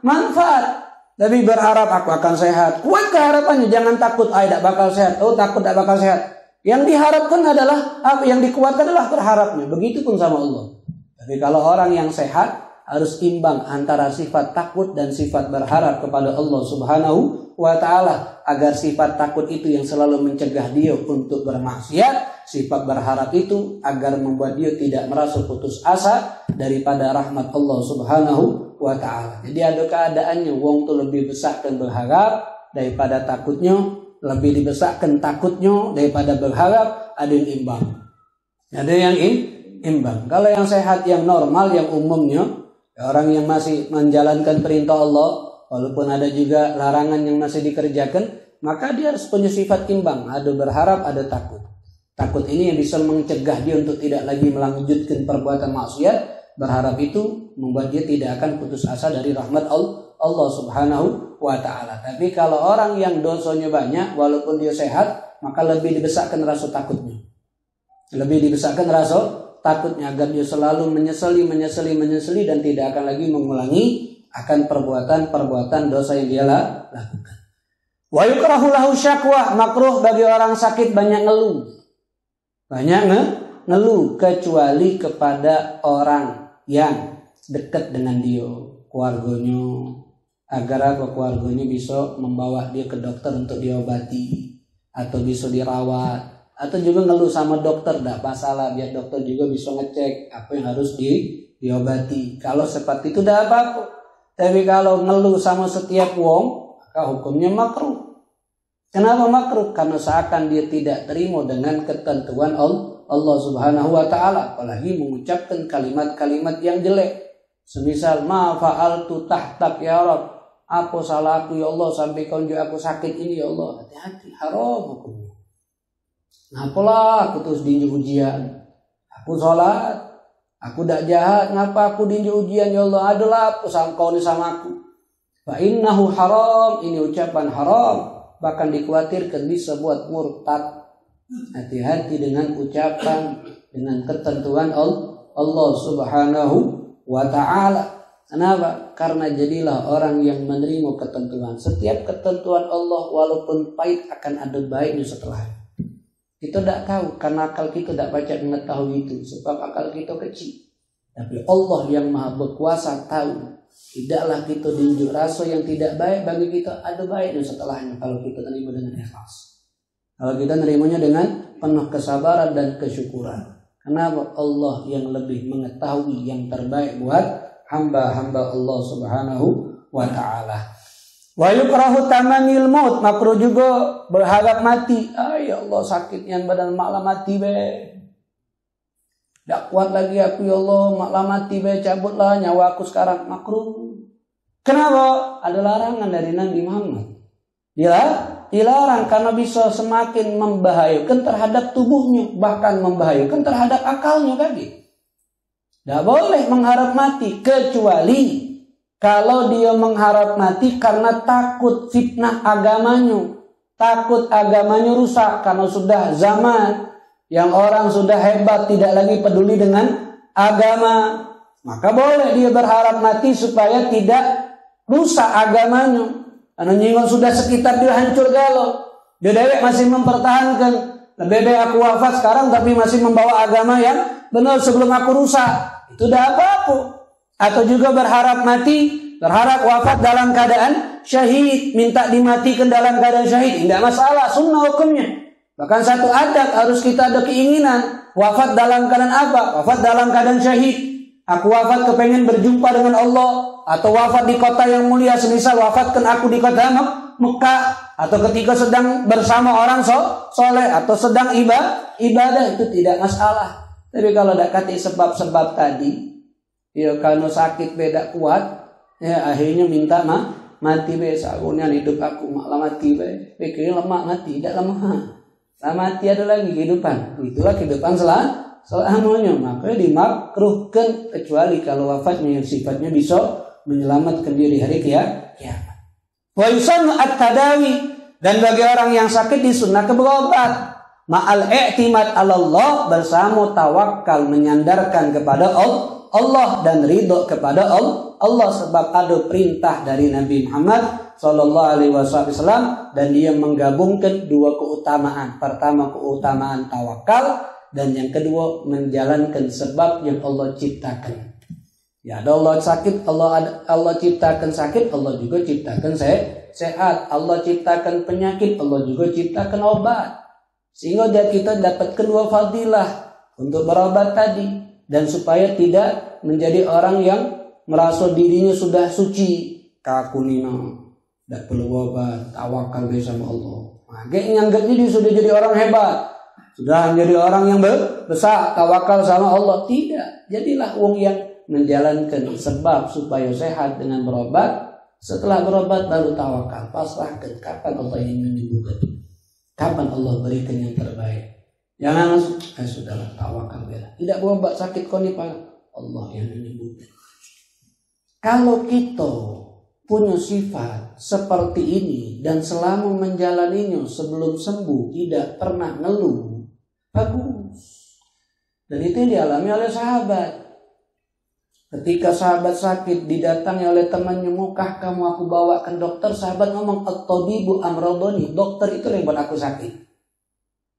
manfaat. Tapi berharap aku akan sehat. Kuat keharapannya. Jangan takut tidak bakal sehat. Oh takut tidak bakal sehat. Yang diharapkan adalah, yang dikuatkan adalah berharapnya. Begitupun sama Allah. Tapi kalau orang yang sehat harus imbang antara sifat takut dan sifat berharap kepada Allah Subhanahu wa ta'ala. Agar sifat takut itu yang selalu mencegah dia untuk bermaksiat. Sifat berharap itu agar membuat dia tidak merasa putus asa daripada rahmat Allah Subhanahu wa ta'ala. Jadi ada keadaannya wong tu lebih besarkan berharap daripada takutnya, lebih dibesarkan takutnya daripada berharap. Ada yang imbang. Ada yang imbang. Kalau yang sehat, yang normal, yang umumnya, orang yang masih menjalankan perintah Allah, walaupun ada juga larangan yang masih dikerjakan, maka dia harus punya sifat imbang. Ada berharap, ada takut. Takut ini yang bisa mencegah dia untuk tidak lagi melanjutkan perbuatan maksiat. Berharap itu membuat dia tidak akan putus asa dari rahmat Allah Subhanahu wa ta'ala. Tapi kalau orang yang dosanya banyak, walaupun dia sehat, maka lebih dibesarkan rasa takutnya. Lebih dibesarkan rasa takutnya agar dia selalu menyesali dan tidak akan lagi mengulangi akan perbuatan dosa yang dia lakukan. Wa yukrahu lahu syakwa, makruh bagi orang sakit banyak ngeluh. Banyak ngeluh kecuali kepada orang yang dekat dengan dia, keluarganya, agar keluarganya bisa membawa dia ke dokter untuk diobati atau bisa dirawat, atau juga ngeluh sama dokter, tidak masalah, biar dokter juga bisa ngecek apa yang harus diobati. Kalau seperti itu tidak apa-apa. Tapi kalau ngeluh sama setiap wong, maka hukumnya makruh. Kenapa makruh? Karena seakan dia tidak terima dengan ketentuan Allah Subhanahu wa taala, apalagi mengucapkan kalimat-kalimat yang jelek. Semisal ma fa'altu tahtak ya Rabb, apa salahku ya Allah sampai kau unjuk aku sakit ini ya Allah. Hati-hati, haram hukumnya. Ngapalah aku terus diinjuk ujian? Aku sholat, aku tidak jahat, ngapa aku diinjuk ujian ya Allah? Adalah apa kau ini sama aku? Fa innahu haram, ini ucapan haram, bahkan dikhawatirkan bisa buat murtad. Hati-hati dengan ucapan, dengan ketentuan Allah Subhanahu wa ta'ala. Kenapa? Karena jadilah orang yang menerima ketentuan. Setiap ketentuan Allah walaupun pahit akan ada baiknya setelahnya. Kita tidak tahu karena akal kita tidak baca mengetahui itu, sebab akal kita kecil. Tapi Allah yang maha berkuasa tahu. Tidaklah kita diunjuk rasa yang tidak baik bagi kita, ada baiknya setelahnya kalau kita terima dengan ikhlas. Kalau kita nerimanya dengan penuh kesabaran dan kesyukuran. Kenapa? Allah yang lebih mengetahui yang terbaik buat hamba-hamba Allah Subhanahu wa ta'ala. Wa yukrahu tamannil maut, makruh juga berharap mati. Ya Allah sakit yang badan malah mati be. Tak kuat lagi aku ya Allah, malah mati be, cabutlah nyawa aku sekarang. Makruh. Kenapa? Ada larangan dari Nabi Muhammad. Dilarang karena bisa semakin membahayakan terhadap tubuhnya, bahkan membahayakan terhadap akalnya tadi. Tidak boleh mengharap mati kecuali kalau dia mengharap mati karena takut fitnah agamanya, takut agamanya rusak karena sudah zaman yang orang sudah hebat tidak lagi peduli dengan agama, maka boleh dia berharap mati supaya tidak rusak agamanya. Karena nyingon sudah sekitar dia hancur galau. Dia dewek masih mempertahankan. Lebih baik aku wafat sekarang tapi masih membawa agama yang benar sebelum aku rusak. Itu dah apa-apa. Atau juga berharap mati, berharap wafat dalam keadaan syahid, minta dimatikan dalam keadaan syahid. Tidak masalah, sunnah hukumnya. Bahkan satu adat harus kita ada keinginan. Wafat dalam keadaan apa? Wafat dalam keadaan syahid. Aku wafat kepengen berjumpa dengan Allah. Atau wafat di kota yang mulia, semisal wafatkan aku di kota Mekah. Atau ketika sedang bersama orang soleh. Atau sedang ibadah, itu tidak masalah. Tapi kalau tidak kati sebab-sebab tadi, ya kalau sakit beda kuat, ya akhirnya minta mati be, sagunya hidup aku malah mati be. Pikirnya lemah mati, tidak lemah. Nah, mati ada lagi kehidupan. Itulah kehidupan selamanya. Makanya dimakruhkan kecuali kalau wafatnya yang sifatnya bisa menyelamatkan diri hari kiamat. Wa yusannu at-tadawi, dan bagi orang yang sakit disunnahkan berobat. Ma'al i'timad 'ala Allah, bersama tawakal menyandarkan kepada Allah dan ridho kepada Allah, sebab ada perintah dari Nabi Muhammad sallallahu alaihi wasallam dan dia menggabungkan dua keutamaan. Pertama keutamaan tawakal dan yang kedua menjalankan sebab yang Allah ciptakan. Ya, ada Allah sakit, Allah ciptakan sakit, Allah juga ciptakan sehat. Allah ciptakan penyakit, Allah juga ciptakan obat. Sehingga kita dapat kedua fadilah untuk berobat tadi. Dan supaya tidak menjadi orang yang merasa dirinya sudah suci. Kakunino, tidak perlu obat, tawakal sama Allah. Nah, nyanggapnya dia sudah jadi orang hebat. Sudah menjadi orang yang besar, tawakal sama Allah. Tidak, jadilah wong yang menjalankan sebab supaya sehat dengan berobat. Setelah berobat baru tawakal. Pasrahkan kapan Allah ingin menyembuhkan, kapan Allah berikan yang terbaik. Jangan langsung sudahlah tawakal bela. Tidak berobat sakit kau ni Pak, Allah yang menyembuhkan. Kalau kita punya sifat seperti ini dan selama menjalaninya sebelum sembuh tidak pernah ngeluh, bagus. Dan itu yang dialami oleh sahabat. Ketika sahabat sakit didatangi oleh temannya, maukah kamu aku bawakan dokter? Sahabat ngomong, at-tabibu amradoni, dokter itu yang buat aku sakit.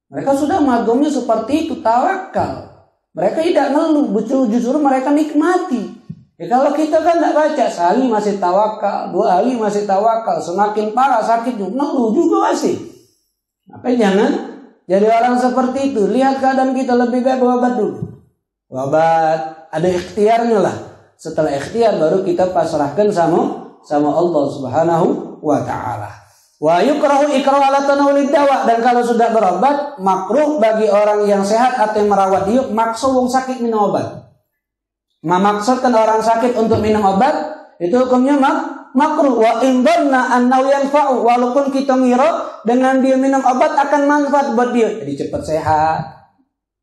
Mereka sudah magumnya seperti itu, tawakal. Mereka tidak ngeluh, justru mereka nikmati. Ya kalau kita kan tidak baca, sehari masih tawakal, 2 hari masih tawakal, semakin parah sakitnya, ngeluh juga masih. Apa jangan jadi orang seperti itu. Lihat keadaan kita, lebih baik berobat dulu. Berobat, ada ikhtiarnya lah. Setelah ikhtiar baru kita pasrahkan sama Allah Subhanahu wa taala. Wa yukrahu ikrahu ala tanawulid dawa, dan kalau sudah berobat makruh bagi orang yang sehat atau yang merawat dia maksa wong sakit minum obat. Memaksudkan orang sakit untuk minum obat itu hukumnya makruh. Wa in dhanna annahu yanfa'u, walaupun kita ngira dengan dia minum obat akan manfaat buat dia, jadi cepat sehat,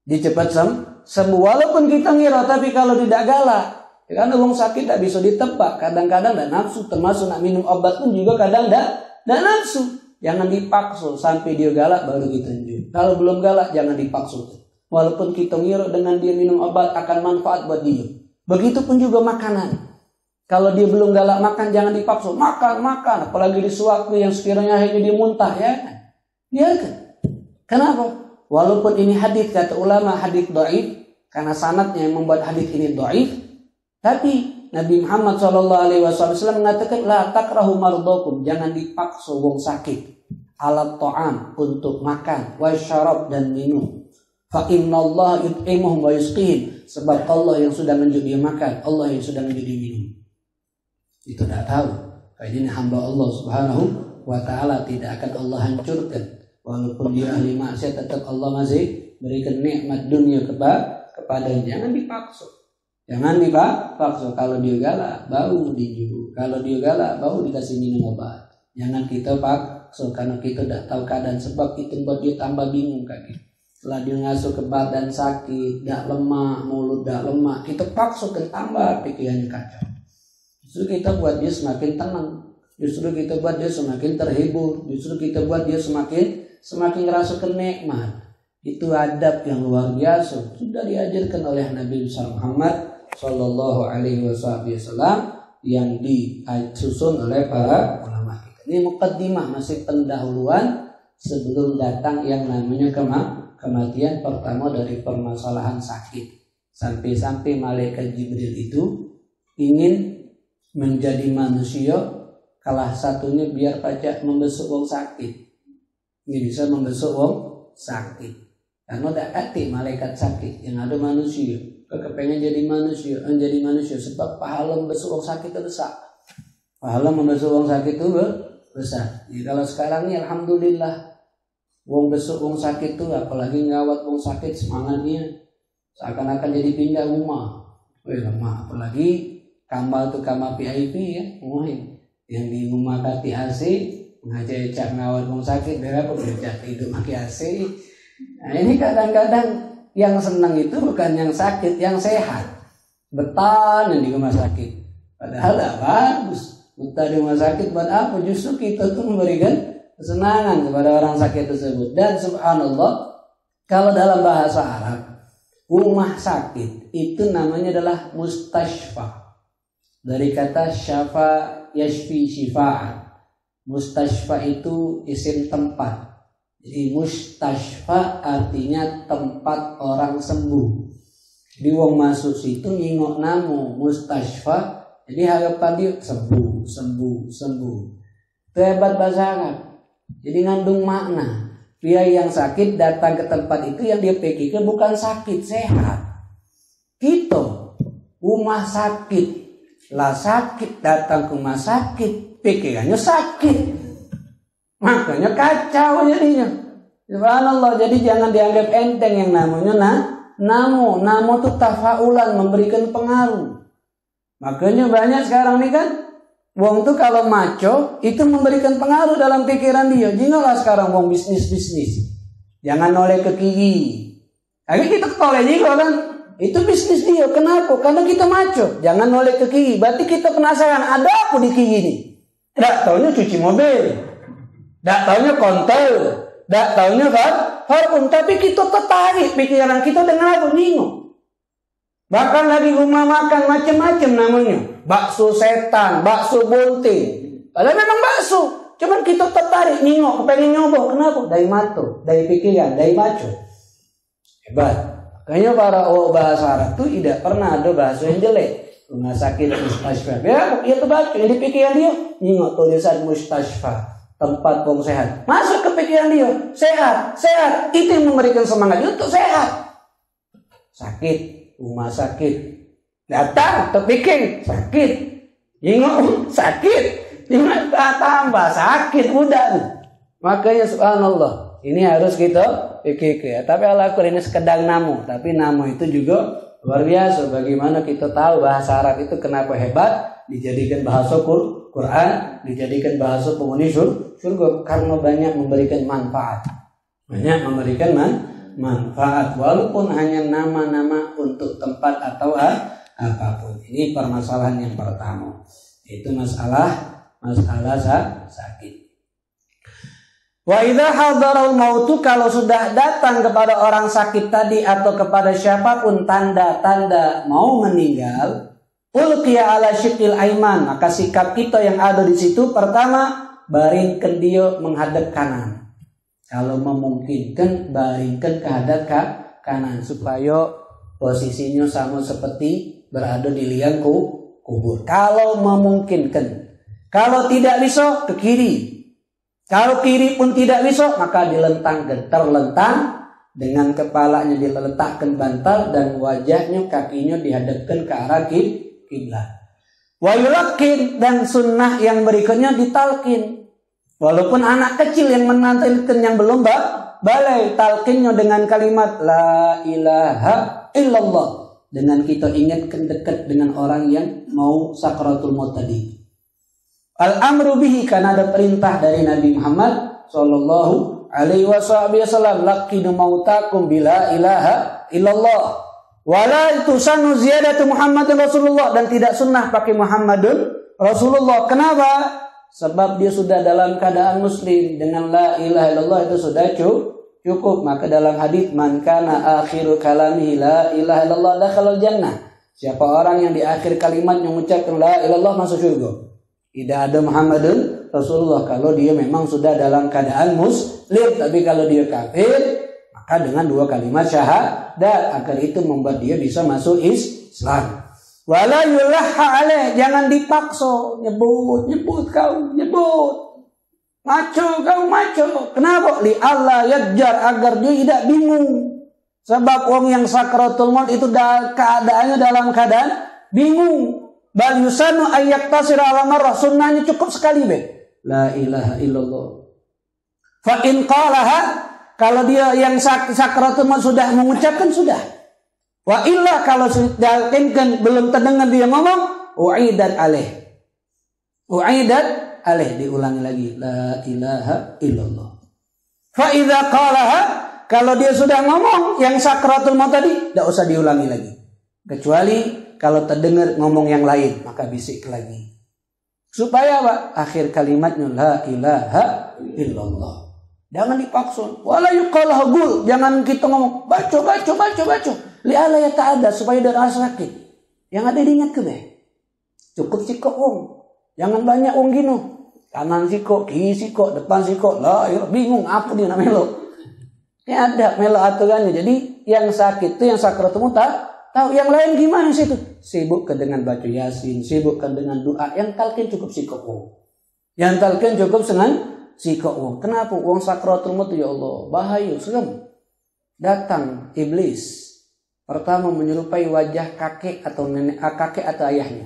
dia cepat sembuh. Walaupun kita ngira, tapi kalau tidak galak, karena wong sakit tidak bisa ditebak, kadang-kadang tidak nafsu, termasuk nak minum obat pun juga kadang tidak nafsu. Jangan dipaksa sampai dia galak baru kita tunjuk. Kalau belum galak jangan dipaksa. Walaupun kita ngira dengan dia minum obat akan manfaat buat dia. Begitupun juga makanan. Kalau dia belum galak makan jangan dipaksa. Makan. Apalagi di sewaktu yang sekiranya akhirnya dia muntah, ya kan? Biarkan. Kenapa? Walaupun ini hadis kata ulama hadis dhaif, karena sanadnya yang membuat hadis ini dhaif, tapi Nabi Muhammad SAW mengatakan la takrahu mardakum, jangan dipaksa wong sakit alat ta'am untuk makan, wa syarab dan minum. Fa innallaha yut'imuhum wa yusqihim, sebab Allah yang sudah menjadi dia makan, Allah yang sudah menjadi minum. Itu tidak tahu. Ini hamba Allah Subhanahu wa taala tidak akan Allah hancurkan. Walaupun dia ahli maksiat tetap Allah masih berikan nikmat dunia kepadanya. Jangan dipaksa. Jangan dipaksa. Kalau dia galak, bau dijual. Kalau dia galak, bau dikasih minum obat. Jangan kita paksa karena kita tidak tahu keadaan, sebab itu buat dia tambah bingung kaki. Setelah dia ngasuh ke badan sakit, dak lemah, mulut dak lemah, kita paksa ke tambah pikirannya kacau. Justru kita buat dia semakin tenang. Justru kita buat dia semakin terhibur. Justru kita buat dia semakin ngerasa kenikmat. Itu adab yang luar biasa, sudah diajarkan oleh Nabi Muhammad Sallallahu Alaihi Wasallam yang disusun oleh para ulama kita. Ini muqaddimah, masih pendahuluan sebelum datang yang namanya kematian pertama dari permasalahan sakit. Sampai-sampai malaikat Jibril itu ingin menjadi manusia, kalah satunya biar pajak membesuk wong sakit. Ini bisa membesuk wong sakit. Karena tidak hati malaikat sakit, yang ada manusia. Kepengen jadi manusia, sebab pahala membesuk wong sakit itu besar. Pahala membesuk wong sakit itu besar. Jadi kalau sekarang ini alhamdulillah, wong besuk wong sakit itu, apalagi ngawat wong sakit, semangatnya seakan-akan jadi pindah rumah. Lemah, apalagi kamar itu kamar VIP ya, yang di rumah kati AC, ngajak ngawat wong sakit, berapa belajar hidup pakai AC. Nah ini kadang-kadang yang senang itu bukan yang sakit, yang sehat. Betah di rumah sakit. Padahal tidak bagus. Betah di rumah sakit buat apa? Justru kita tuh memberikan kesenangan kepada orang sakit tersebut. Dan subhanallah, kalau dalam bahasa Arab, rumah sakit itu namanya adalah mustashfa. Dari kata syafa yashfi syifa'an. Mustashfa itu isim tempat. Jadi mustashfa artinya tempat orang sembuh. Di wong masuk situ nyingok namo mustashfa. Jadi harapan dia sembuh. Itu hebat bahasa Arab. Jadi ngandung makna. Dia yang sakit datang ke tempat itu yang dia pikirkan bukan sakit, sehat. Kita rumah sakit. Lah sakit datang ke rumah sakit, pikirannya sakit, makanya kacau jadinya. Subhanallah, jadi jangan dianggap enteng yang namanya namo itu tafaulan, memberikan pengaruh. Makanya banyak sekarang nih kan, wong tuh kalau maco itu memberikan pengaruh dalam pikiran dia. Janganlah sekarang wong bisnis, jangan noleh ke kiri. Akhirnya kita ketoleh juga kan. Itu bisnis dia. Kenapa? Karena kita maco. Jangan noleh ke kiri. Berarti kita penasaran ada apa di kiri ini. Tidak taunya cuci mobil. Tidak taunya kontel. Tidak taunya parfum. Tapi kita tertarik pikiran kita dengan apa? Nino. Bahkan lagi rumah makan macam-macam namanya. Bakso setan, bakso bunting. Padahal memang bakso. Cuman kita tertarik nino, pengen nyoba. Kenapa? Dari mato, dari pikiran, dari maco. Hebat. Kayaknya para bahasa Arab itu tidak pernah ada bahasa yang jelek. Rumah sakit mustashfa. Ya, itu baca. Jadi pikiran dia, nyingok tulisan mustashfa. Tempat wong sehat. Masuk ke pikiran dia. Sehat. Itu yang memberikan semangat dia untuk sehat. Sakit. Rumah sakit. Datang terpikir sakit, ingat sakit, ingat tambah sakit udah. Makanya subhanallah, ini harus kita pikir ya. Tapi alaqul ini sekedar namu, tapi namu itu juga luar biasa. Bagaimana kita tahu bahasa Arab itu kenapa hebat, dijadikan bahasa Quran, dijadikan bahasa penghuni surga karena banyak memberikan manfaat. Banyak memberikan manfaat walaupun hanya nama-nama untuk tempat atau apapun. Ini permasalahan yang pertama. Itu masalah sakit. Wa idza hadarul mautu, kalau sudah datang kepada orang sakit tadi atau kepada siapapun tanda-tanda mau meninggal, ulqiya ala syiqqil aiman, maka sikap kita yang ada di situ pertama baringkan dia menghadap kanan. Kalau memungkinkan baringkan ke hadap kanan supaya posisinya sama seperti berada di liang kubur. Kalau memungkinkan. Kalau tidak bisa ke kiri. Kalau kiri pun tidak bisa maka dilentangkan, terlentang dengan kepalanya diletakkan bantal dan wajahnya kakinya dihadapkan ke arah kiblat. Wa yulaqqin, dan sunnah yang berikutnya ditalkin. Walaupun anak kecil yang menantikan yang belum balai, talqinnya dengan kalimat la ilaha illallah. Dengan kita ingatkan dekat dengan orang yang mau sakratul maut tadi. Al-amru bihi, karena ada perintah dari Nabi Muhammad sallallahu alaihi wasallam, laqinu mautakum bila ilaha illallah. Wala tusanu ziyadatu Muhammadin Rasulullah, dan tidak sunnah pakai Muhammadun Rasulullah. Kenapa? Sebab dia sudah dalam keadaan muslim, dengan la ilaha illallah itu sudah cukup. Maka dalam hadis, man kana akhiru kalami la ilaha illallah dakhalal jannah. Siapa orang yang di akhir kalimat yang mengucapkan la ilaha illallah masuk surga. Tidak ada Muhammadun Rasulullah kalau dia memang sudah dalam keadaan muslim. Tapi kalau dia kafir, maka dengan 2 kalimat syahadat agar itu membuat dia bisa masuk Islam. Wala yulahha alaih, jangan dipaksa. Nyebut kau nyebut. Maco kau maco. Kenapa? Li Allah yadjar, agar dia tidak bingung. Sebab orang yang sakratul maut itu keadaannya dalam keadaan bingung. Bal yusanu ayyak tasir ala marrah, sunnahnya cukup sekali la ilaha illallah. Fa in qalaha, kalau dia yang sakratul maut sudah mengucapkan sudah. Wa illa, kalau dalkinkan belum terdengar dia ngomong, u'idat alaih, diulangi lagi la ilaha illallah. Fa idza qalaha, kalau dia sudah ngomong yang sakratul maut tadi, tidak usah diulangi lagi. Kecuali kalau terdengar ngomong yang lain, maka bisik lagi. Supaya apa? Akhir kalimatnya la ilaha illallah. Jangan dipaksa. Wala yuqalahu gul, jangan kita ngomong baca. Li'ala ya ta'ada, supaya dia rasa sakit. Yang ada diingat ke be. Cukup sikok wong. Jangan banyak wong gino. Kanan sikok, kiri sikok, depan sikok. Lah, bingung apa dia nak melo. Ini ada melo aturannya. Jadi yang sakit itu yang sakratul maut tahu, yang lain gimana situ? Sibukkan dengan baca Yasin, sibukkan dengan doa. Yang talqin cukup sikok wong. Yang talqin cukup dengan sikok wong. Kenapa? Wong sakratul maut ya Allah, bahaya, serem. Datang iblis. Pertama menyerupai wajah kakek atau nenek, kakek atau ayahnya.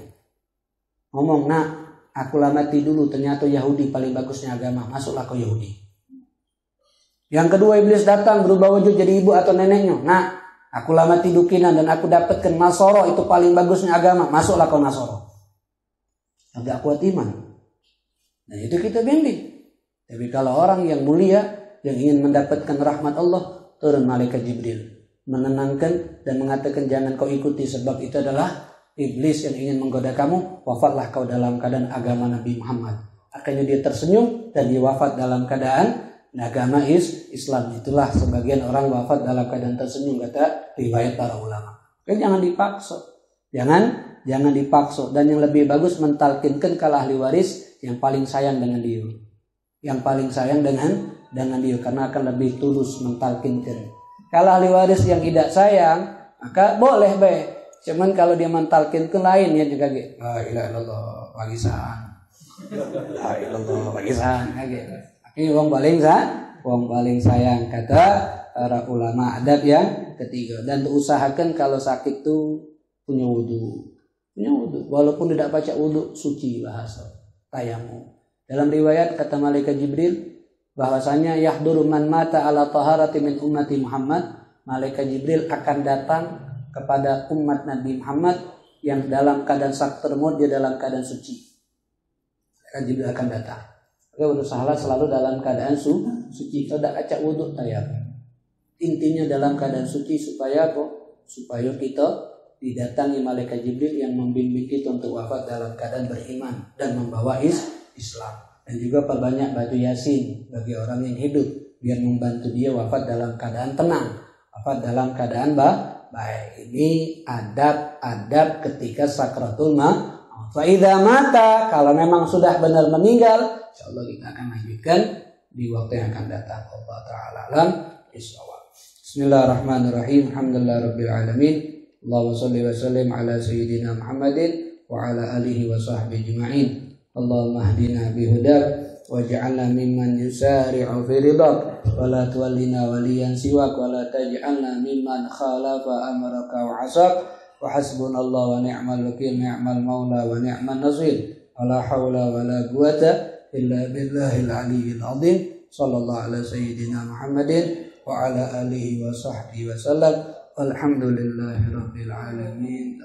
Ngomong, nak, aku lamati dulu, ternyata Yahudi paling bagusnya agama, masuklah kau Yahudi. Yang kedua iblis datang berubah wujud jadi ibu atau neneknya. Nak, aku lamati dukinan dan aku dapatkan Nasoro, itu paling bagusnya agama, masuklah kau Nasoro. Agak kuat iman. Nah itu kita bimbing. Tapi kalau orang yang mulia, yang ingin mendapatkan rahmat Allah, turun malaikat Jibril menenangkan dan mengatakan jangan kau ikuti, sebab itu adalah iblis yang ingin menggoda kamu. Wafatlah kau dalam keadaan agama Nabi Muhammad. Akhirnya dia tersenyum dan dia wafat dalam keadaan agama Islam. Itulah sebagian orang wafat dalam keadaan tersenyum, kata riwayat para ulama. Jangan dipaksa. Jangan dipaksa. Dan yang lebih bagus mentalkinkan kalau ahli waris yang paling sayang dengan dia. Yang paling sayang dengan dia, karena akan lebih tulus mentalkinkan. Kalau ahli waris yang tidak sayang, maka boleh Cuman kalau dia mentalkin ke lain ya juga gitu. La ilaha illallah wagisan. La ilaha illallah wagisan gitu. Ini wong paling sayang kata para ulama adab yang ketiga. Dan usahakan kalau sakit tuh punya wudu. Walaupun tidak baca wudu, suci bahasa tayamum. Dalam riwayat kata malaikat Jibril bahwasanya yahduru man mata ala taharati min ummati Muhammad, malaikat Jibril akan datang kepada umat Nabi Muhammad yang dalam keadaan sak termut, dia dalam keadaan suci. Malaikat Jibril akan datang. Oke, berusaha selalu dalam keadaan suci. Tidak acak wudu tayamum. Intinya dalam keadaan suci supaya kita didatangi malaikat Jibril yang membimbing kita untuk wafat dalam keadaan beriman dan membawa Islam. Dan juga perbanyak baju yasin bagi orang yang hidup biar membantu dia wafat dalam keadaan tenang, wafat dalam keadaan baik. Ini adab-adab ketika sakratul maut. Fa idza mata, kalau memang sudah benar meninggal, insyaallah kita akan lanjutkan di waktu yang akan datang. Allah taala alam bisawab. Bismillahirrahmanirrahim. Alhamdulillahirabbil alamin. Allahumma shalli wa sallim ala sayyidina Muhammadin wa ala alihi wa sahbihi ajma'in. Allahumma hdina bihudak waj'alna mimman yusari'u fi ridak wa la tuwallina waliyan siwak wa la taj'alna mimman khalafa amraka wa 'asak wa hasbunallahu wa ni'mal wakil, ni'mal maula wa ni'man nasir. La haula wa la quwata illa billahil aliyyil azim. Sallallahu ala sayyidina Muhammadin wa ala alihi wa sahbihi wa sallam. Alhamdulillahi rabbil alamin.